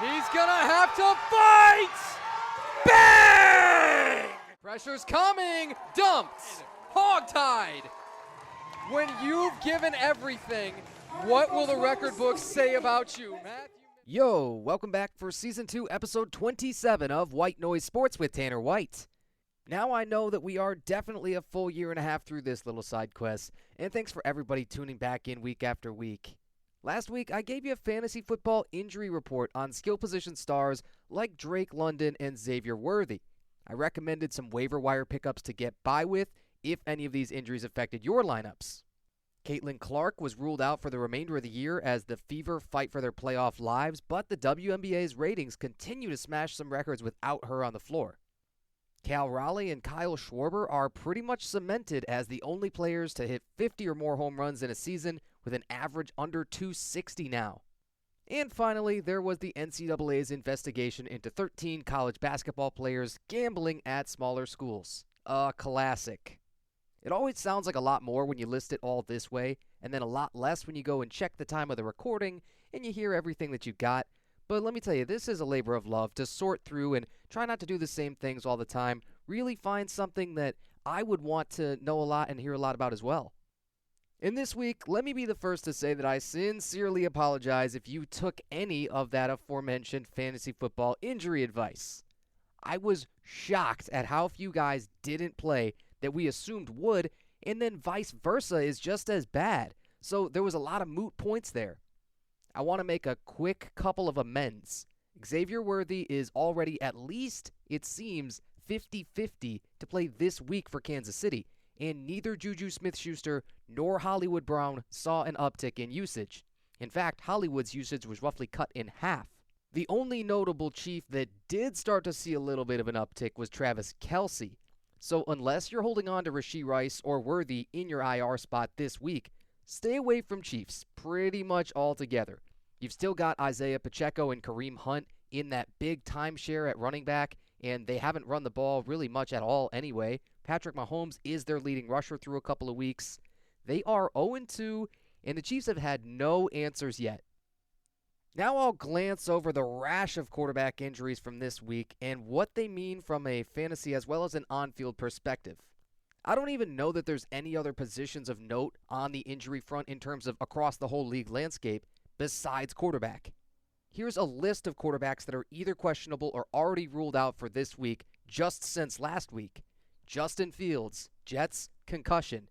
He's gonna have to fight! Bang! Pressure's coming! Dumped! Hogtied! When you've given everything, what will the record books say about you, Matthew? Yo, welcome back for Season 2, Episode 27 of White Noise Sports with Tanner White. Now I know that we are definitely a full year and a half through this little side quest, and thanks for everybody tuning back in week after week. Last week, I gave you a fantasy football injury report on skill position stars like Drake London and Xavier Worthy. I recommended some waiver wire pickups to get by with if any of these injuries affected your lineups. Caitlin Clark was ruled out for the remainder of the year as the Fever fight for their playoff lives, but the WNBA's ratings continue to smash some records without her on the floor. Cal Raleigh and Kyle Schwarber are pretty much cemented as the only players to hit 50 or more home runs in a season with an average under 260 now. And finally, there was the NCAA's investigation into 13 college basketball players gambling at smaller schools. A classic. It always sounds like a lot more when you list it all this way, and then a lot less when you go and check the time of the recording and you hear everything that you got. But let me tell you, this is a labor of love to sort through and try not to do the same things all the time. Really find something that I would want to know a lot and hear a lot about as well. In this week, let me be the first to say that I sincerely apologize if you took any of that aforementioned fantasy football injury advice. I was shocked at how few guys didn't play that we assumed would, and then vice versa is just as bad. So there was a lot of moot points there. I want to make a quick couple of amends. Xavier Worthy is already at least, it seems, 50-50 to play this week for Kansas City, and neither Juju Smith-Schuster nor Hollywood Brown saw an uptick in usage. In fact, Hollywood's usage was roughly cut in half. The only notable Chief that did start to see a little bit of an uptick was Travis Kelce. So unless you're holding on to Rashee Rice or Worthy in your IR spot this week, stay away from Chiefs pretty much altogether. You've still got Isaiah Pacheco and Kareem Hunt in that big timeshare at running back, and they haven't run the ball really much at all anyway. Patrick Mahomes is their leading rusher through a couple of weeks. They are 0-2, and the Chiefs have had no answers yet. Now I'll glance over the rash of quarterback injuries from this week and what they mean from a fantasy as well as an on-field perspective. I don't even know that there's any other positions of note on the injury front in terms of across the whole league landscape besides quarterback. Here's a list of quarterbacks that are either questionable or already ruled out for this week just since last week. Justin Fields, Jets, concussion.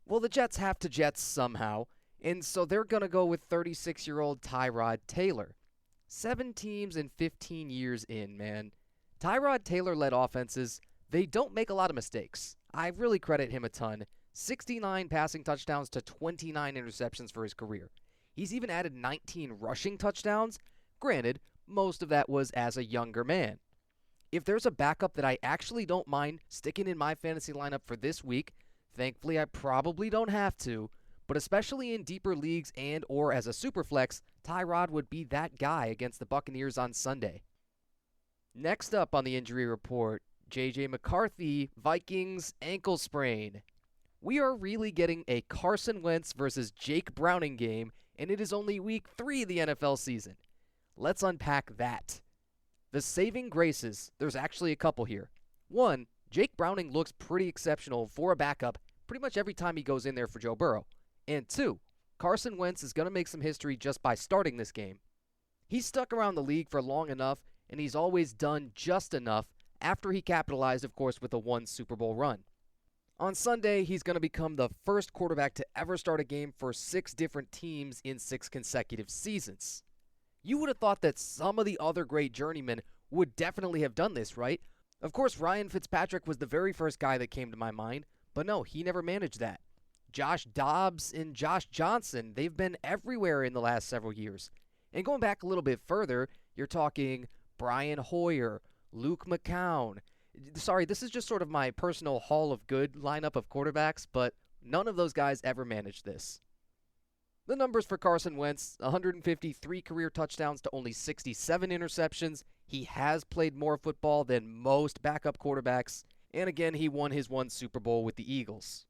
Well, the Jets have to Jets somehow, and so they're going to go with 36-year-old Tyrod Taylor. 7 teams and 15 years in, man. Tyrod Taylor-led offenses, they don't make a lot of mistakes. I really credit him a ton. 69 passing touchdowns to 29 interceptions for his career. He's even added 19 rushing touchdowns. Granted, most of that was as a younger man. If there's a backup that I actually don't mind sticking in my fantasy lineup for this week, thankfully I probably don't have to, but especially in deeper leagues and or as a superflex, Tyrod would be that guy against the Buccaneers on Sunday. Next up on the injury report, J.J. McCarthy, Vikings ankle sprain. We are really getting a Carson Wentz versus Jake Browning game, and it is only week 3 of the NFL season. Let's unpack that. The saving graces, there's actually a couple here. One, Jake Browning looks pretty exceptional for a backup pretty much every time he goes in there for Joe Burrow. And 2, Carson Wentz is going to make some history just by starting this game. He's stuck around the league for long enough, and he's always done just enough after he capitalized, of course, with a 1 Super Bowl run. On Sunday, he's going to become the first quarterback to ever start a game for 6 different teams in 6 consecutive seasons. You would have thought that some of the other great journeymen would definitely have done this, right? Of course, Ryan Fitzpatrick was the very first guy that came to my mind, but no, he never managed that. Josh Dobbs and Josh Johnson, they've been everywhere in the last several years. And going back a little bit further, you're talking Brian Hoyer, Luke McCown. Sorry, this is just sort of my personal Hall of Good lineup of quarterbacks, but none of those guys ever managed this. The numbers for Carson Wentz, 153 career touchdowns to only 67 interceptions. He has played more football than most backup quarterbacks, and again, he won his 1 Super Bowl with the Eagles.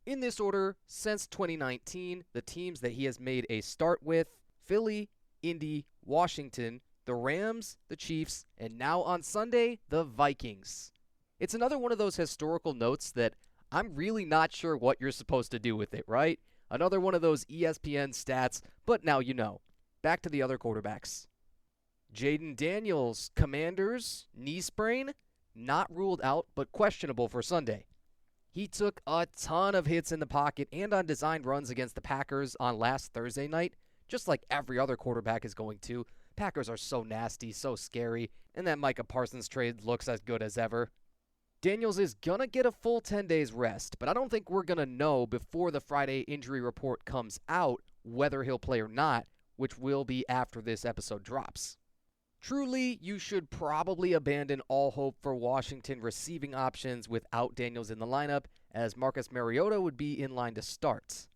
In this order, since 2019, the teams that he has made a start with, Philly, Indy, Washington, the Rams, the Chiefs, and now on Sunday, the Vikings. It's another one of those historical notes that I'm really not sure what you're supposed to do with it, right? Another one of those ESPN stats, but now you know. Back to the other quarterbacks. Jayden Daniels, Commanders, knee sprain, not ruled out, but questionable for Sunday. He took a ton of hits in the pocket and on designed runs against the Packers on last Thursday night, just like every other quarterback is going to. Packers are so nasty, so scary, and that Micah Parsons trade looks as good as ever. Daniels is gonna get a full 10 days rest, but I don't think we're gonna know before the Friday injury report comes out whether he'll play or not, which will be after this episode drops. Truly, you should probably abandon all hope for Washington receiving options without Daniels in the lineup, as Marcus Mariota would be in line to start.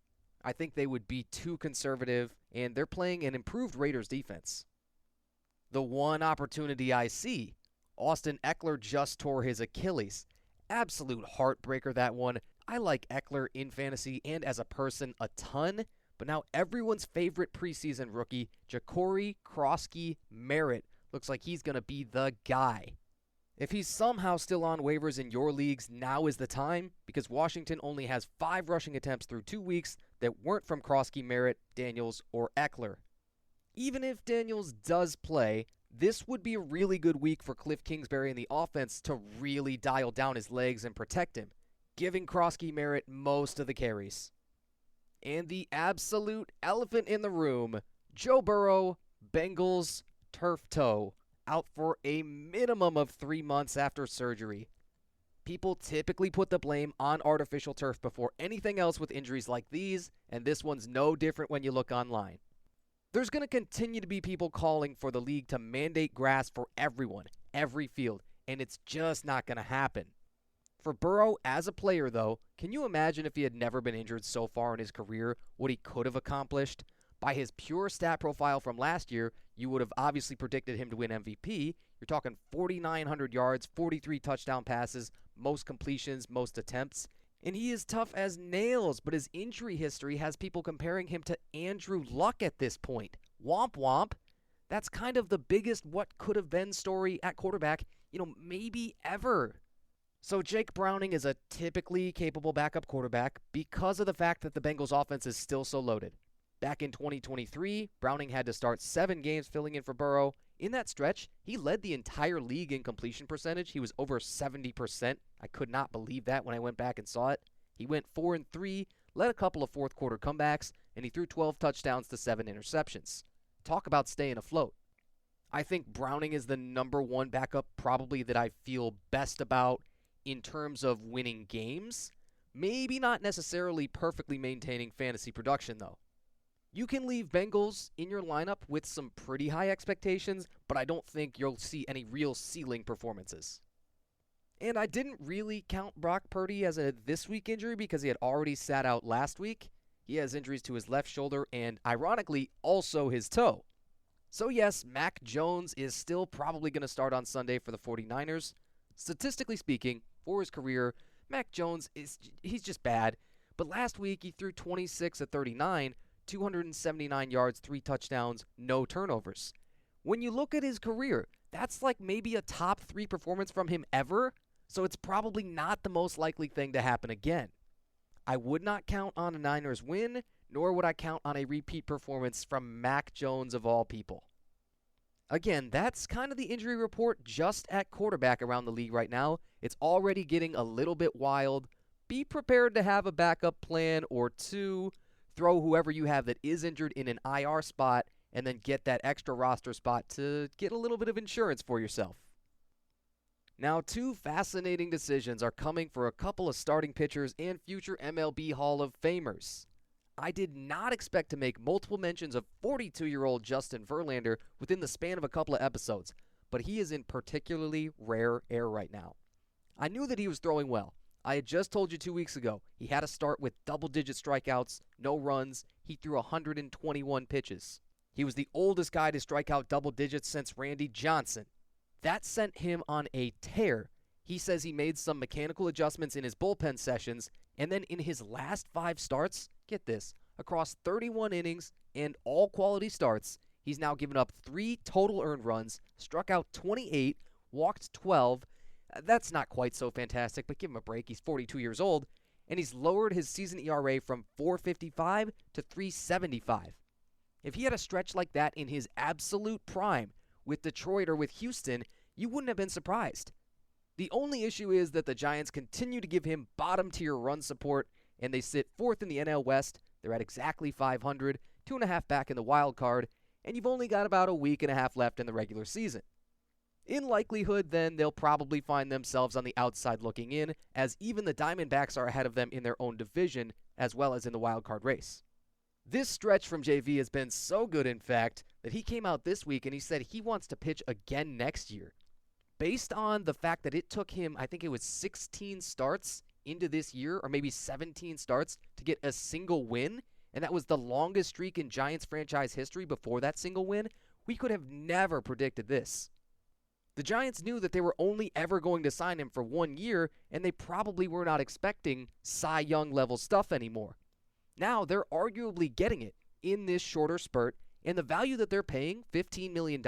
I think they would be too conservative, and they're playing an improved Raiders defense. The one opportunity I see, Austin Eckler just tore his Achilles. Absolute heartbreaker, that one. I like Eckler in fantasy and as a person a ton, but now everyone's favorite preseason rookie, Ja'Cory Krosky-Merritt, looks like he's going to be the guy. If he's somehow still on waivers in your leagues, now is the time, because Washington only has 5 rushing attempts through 2 weeks that weren't from Krosky-Merritt, Daniels, or Eckler. Even if Daniels does play, this would be a really good week for Cliff Kingsbury and the offense to really dial down his legs and protect him, giving Krosky-Merritt most of the carries. And the absolute elephant in the room, Joe Burrow, Bengals, turf toe, out for a minimum of 3 months after surgery. People typically put the blame on artificial turf before anything else with injuries like these, and this one's no different when you look online. There's going to continue to be people calling for the league to mandate grass for everyone, every field, and it's just not going to happen. For Burrow as a player, though, can you imagine if he had never been injured so far in his career, what he could have accomplished? By his pure stat profile from last year, you would have obviously predicted him to win MVP. You're talking 4,900 yards, 43 touchdown passes, most completions, most attempts. And he is tough as nails, but his injury history has people comparing him to Andrew Luck at this point. Womp womp. That's kind of the biggest what could have been story at quarterback, maybe ever. So Jake Browning is a typically capable backup quarterback because of the fact that the Bengals offense is still so loaded. Back in 2023, Browning had to start 7 games filling in for Burrow. In that stretch, he led the entire league in completion percentage. He was over 70%. I could not believe that when I went back and saw it. He went 4-3, led a couple of fourth quarter comebacks, and he threw 12 touchdowns to 7 interceptions. Talk about staying afloat. I think Browning is the number one backup probably that I feel best about in terms of winning games. Maybe not necessarily perfectly maintaining fantasy production, though. You can leave Bengals in your lineup with some pretty high expectations, but I don't think you'll see any real ceiling performances. And I didn't really count Brock Purdy as a this-week injury because he had already sat out last week. He has injuries to his left shoulder and, ironically, also his toe. So yes, Mac Jones is still probably going to start on Sunday for the 49ers. Statistically speaking, for his career, Mac Jones, he's just bad. But last week, he threw 26 of 39, 279 yards, 3 touchdowns, no turnovers. When you look at his career, that's like maybe a top 3 performance from him ever, so it's probably not the most likely thing to happen again. I would not count on a Niners win, nor would I count on a repeat performance from Mac Jones of all people. Again, that's kind of the injury report just at quarterback around the league right now. It's already getting a little bit wild. Be prepared to have a backup plan or two. Throw whoever you have that is injured in an IR spot, and then get that extra roster spot to get a little bit of insurance for yourself. Now, 2 fascinating decisions are coming for a couple of starting pitchers and future MLB Hall of Famers. I did not expect to make multiple mentions of 42-year-old Justin Verlander within the span of a couple of episodes, but he is in particularly rare air right now. I knew that he was throwing well. I had just told you 2 weeks ago, he had a start with double-digit strikeouts, no runs. He threw 121 pitches. He was the oldest guy to strike out double digits since Randy Johnson. That sent him on a tear. He says he made some mechanical adjustments in his bullpen sessions, and then in his last 5 starts, get this, across 31 innings and all quality starts, He's now given up 3 total earned runs, struck out 28, walked 12. That's not quite so fantastic, but give him a break. He's 42 years old, and he's lowered his season ERA from 4.55 to 3.75. If he had a stretch like that in his absolute prime with Detroit or with Houston, you wouldn't have been surprised. The only issue is that the Giants continue to give him bottom-tier run support, and they sit 4th in the NL West. They're at exactly 500, 2.5 back in the wild card, and you've only got about a week and a half left in the regular season. In likelihood, then, they'll probably find themselves on the outside looking in, as even the Diamondbacks are ahead of them in their own division, as well as in the wild card race. This stretch from JV has been so good, in fact, that he came out this week and he said he wants to pitch again next year. Based on the fact that it took him, I think it was 16 starts into this year, or maybe 17 starts, to get a single win, and that was the longest streak in Giants franchise history before that single win, we could have never predicted this. The Giants knew that they were only ever going to sign him for 1 year, and they probably were not expecting Cy Young level stuff anymore. Now they're arguably getting it in this shorter spurt, and the value that they're paying, $15 million,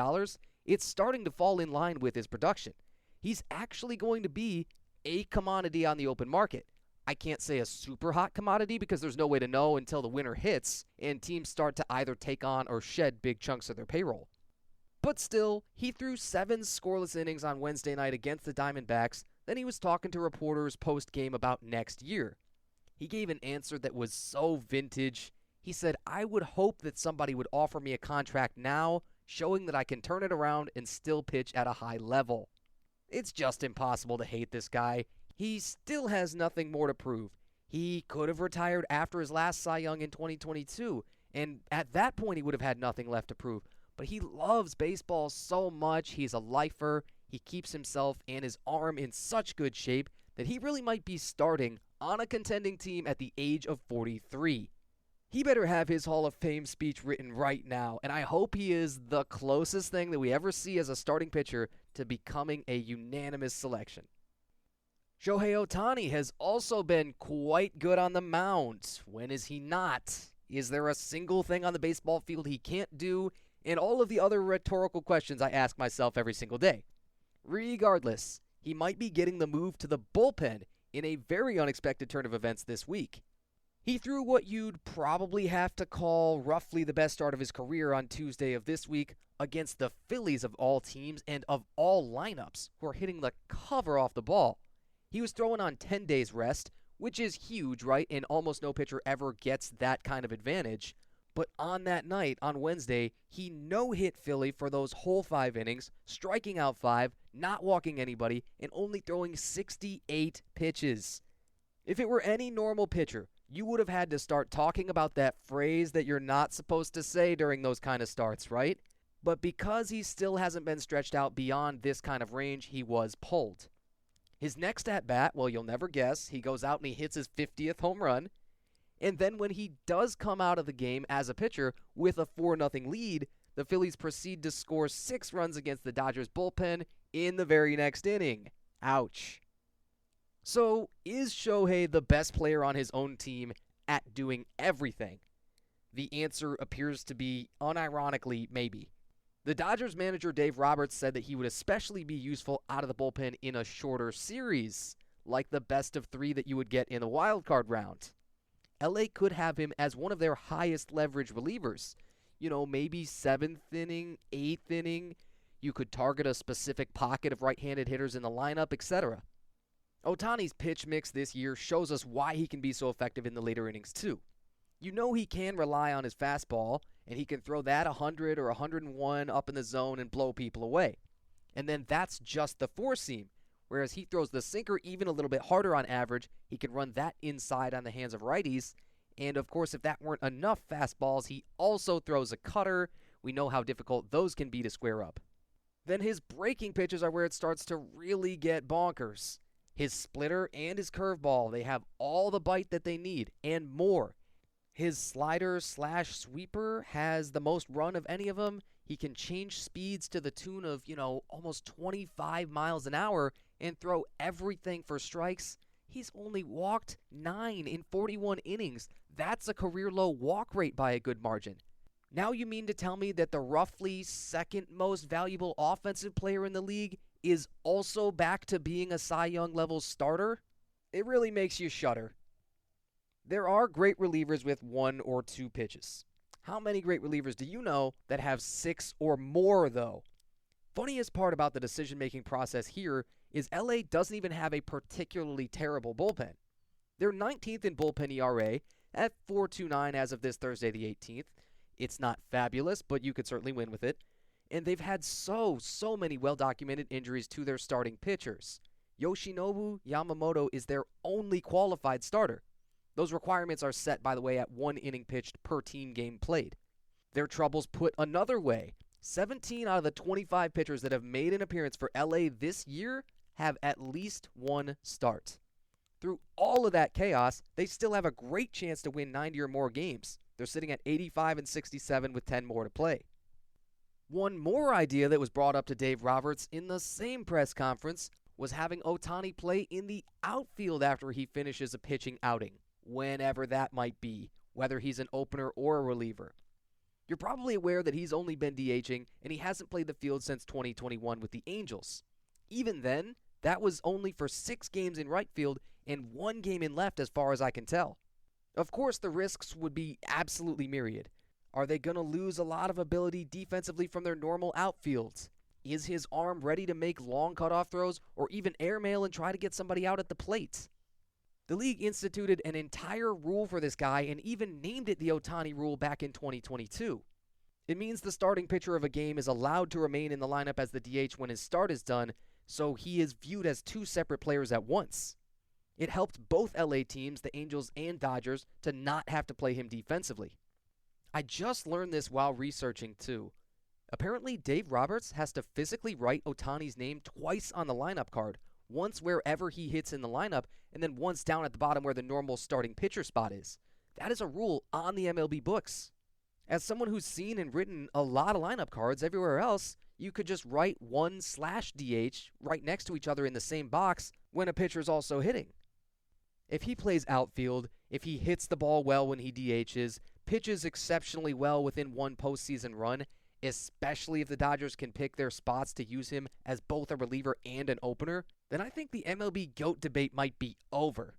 it's starting to fall in line with his production. He's actually going to be a commodity on the open market. I can't say a super hot commodity because there's no way to know until the winter hits and teams start to either take on or shed big chunks of their payroll. But still, he threw 7 scoreless innings on Wednesday night against the Diamondbacks. Then he was talking to reporters post-game about next year. He gave an answer that was so vintage. He said, "I would hope that somebody would offer me a contract now, showing that I can turn it around and still pitch at a high level." It's just impossible to hate this guy. He still has nothing more to prove. He could have retired after his last Cy Young in 2022, and at that point he would have had nothing left to prove. But he loves baseball so much. He's a lifer. He keeps himself and his arm in such good shape that he really might be starting on a contending team at the age of 43. He better have his Hall of Fame speech written right now, and I hope he is the closest thing that we ever see as a starting pitcher to becoming a unanimous selection. Shohei Ohtani has also been quite good on the mound. When is he not? Is there a single thing on the baseball field he can't do? And all of the other rhetorical questions I ask myself every single day. Regardless, he might be getting the move to the bullpen in a very unexpected turn of events this week. He threw what you'd probably have to call roughly the best start of his career on Tuesday of this week against the Phillies of all teams and of all lineups who are hitting the cover off the ball. He was throwing on 10 days rest, which is huge, right? And almost no pitcher ever gets that kind of advantage. But on that night, on Wednesday, he no-hit Philly for those whole 5 innings, striking out 5, not walking anybody, and only throwing 68 pitches. If it were any normal pitcher, you would have had to start talking about that phrase that you're not supposed to say during those kind of starts, right? But because he still hasn't been stretched out beyond this kind of range, he was pulled. His next at-bat, well, you'll never guess, he goes out and he hits his 50th home run. And then when he does come out of the game as a pitcher with a 4-0 lead, the Phillies proceed to score 6 runs against the Dodgers bullpen in the very next inning. Ouch. So, is Shohei the best player on his own team at doing everything? The answer appears to be, unironically, maybe. The Dodgers manager Dave Roberts said that he would especially be useful out of the bullpen in a shorter series, like the best of 3 that you would get in the wild card round. LA could have him as one of their highest leverage relievers. You know, maybe 7th inning, 8th inning. You could target a specific pocket of right-handed hitters in the lineup, etc. Ohtani's pitch mix this year shows us why he can be so effective in the later innings, too. You know he can rely on his fastball, and he can throw that 100 or 101 up in the zone and blow people away. And then that's just the 4-seam. Whereas he throws the sinker even a little bit harder on average, he can run that inside on the hands of righties. And of course, if that weren't enough fastballs, he also throws a cutter. We know how difficult those can be to square up. Then his breaking pitches are where it starts to really get bonkers. His splitter and his curveball, they have all the bite that they need and more. His slider/sweeper has the most run of any of them. He can change speeds to the tune of, almost 25 miles an hour and throw everything for strikes. He's only walked 9 in 41 innings. That's a career-low walk rate by a good margin. Now you mean to tell me that the roughly second most valuable offensive player in the league is also back to being a Cy Young level starter? It really makes you shudder. There are great relievers with 1 or 2 pitches. How many great relievers do you know that have 6 or more, though? Funniest part about the decision-making process here is LA doesn't even have a particularly terrible bullpen. They're 19th in bullpen ERA at 4.29 as of this Thursday the 18th. It's not fabulous, but you could certainly win with it. And they've had so many well-documented injuries to their starting pitchers. Yoshinobu Yamamoto is their only qualified starter. Those requirements are set, by the way, at 1 inning pitched per team game played. Their troubles put another way. 17 out of the 25 pitchers that have made an appearance for LA this year have at least 1 start. Through all of that chaos, they still have a great chance to win 90 or more games. They're sitting at 85 and 67 with 10 more to play. One more idea that was brought up to Dave Roberts in the same press conference was having Ohtani play in the outfield after he finishes a pitching outing, whenever that might be, whether he's an opener or a reliever. You're probably aware that he's only been DHing and he hasn't played the field since 2021 with the Angels. Even then, that was only for 6 games in right field and 1 game in left as far as I can tell. Of course, the risks would be absolutely myriad. Are they going to lose a lot of ability defensively from their normal outfields? Is his arm ready to make long cutoff throws or even airmail and try to get somebody out at the plate? The league instituted an entire rule for this guy and even named it the Ohtani rule back in 2022. It means the starting pitcher of a game is allowed to remain in the lineup as the DH when his start is done, so he is viewed as 2 separate players at once. It helped both LA teams, the Angels and Dodgers, to not have to play him defensively. I just learned this while researching too. Apparently, Dave Roberts has to physically write Ohtani's name twice on the lineup card, once wherever he hits in the lineup, and then once down at the bottom where the normal starting pitcher spot is. That is a rule on the MLB books. As someone who's seen and written a lot of lineup cards everywhere else, you could just write 1/DH right next to each other in the same box when a pitcher's also hitting. If he plays outfield, if he hits the ball well when he DHs, pitches exceptionally well within 1 postseason run, especially if the Dodgers can pick their spots to use him as both a reliever and an opener, then I think the MLB GOAT debate might be over.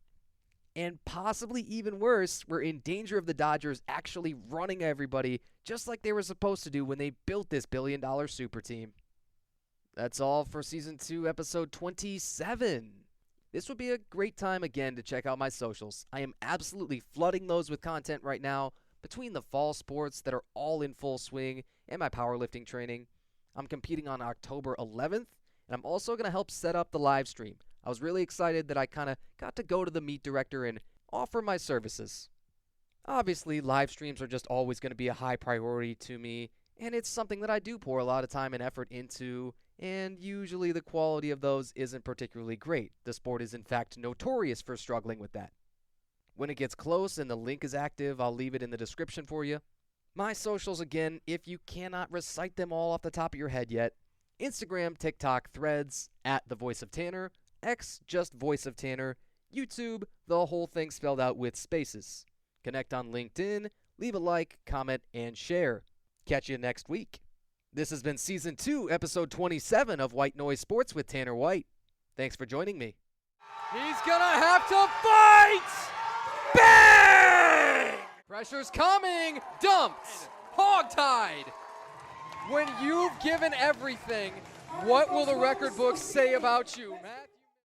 And possibly even worse, we're in danger of the Dodgers actually running everybody just like they were supposed to do when they built this billion-dollar super team. That's all for Season 2, Episode 27. This would be a great time again to check out my socials. I am absolutely flooding those with content right now between the fall sports that are all in full swing and my powerlifting training. I'm competing on October 11th, and I'm also going to help set up the live stream. I was really excited that I kind of got to go to the meet director and offer my services. Obviously, live streams are just always going to be a high priority to me, and it's something that I do pour a lot of time and effort into, and usually the quality of those isn't particularly great. The sport is in fact notorious for struggling with that. When it gets close and the link is active, I'll leave it in the description for you. My socials again, if you cannot recite them all off the top of your head yet: Instagram, TikTok, Threads, @TheVoiceOfTanner, X, just Voice of Tanner, YouTube, the whole thing spelled out with spaces. Connect on LinkedIn, leave a like, comment, and share. Catch you next week. This has been Season 2, Episode 27 of White Noise Sports with Tanner White. Thanks for joining me. He's gonna have to fight! Bang! Pressure's coming! Dumped! Hogtied! When you've given everything, what will the record books say about you, Matt?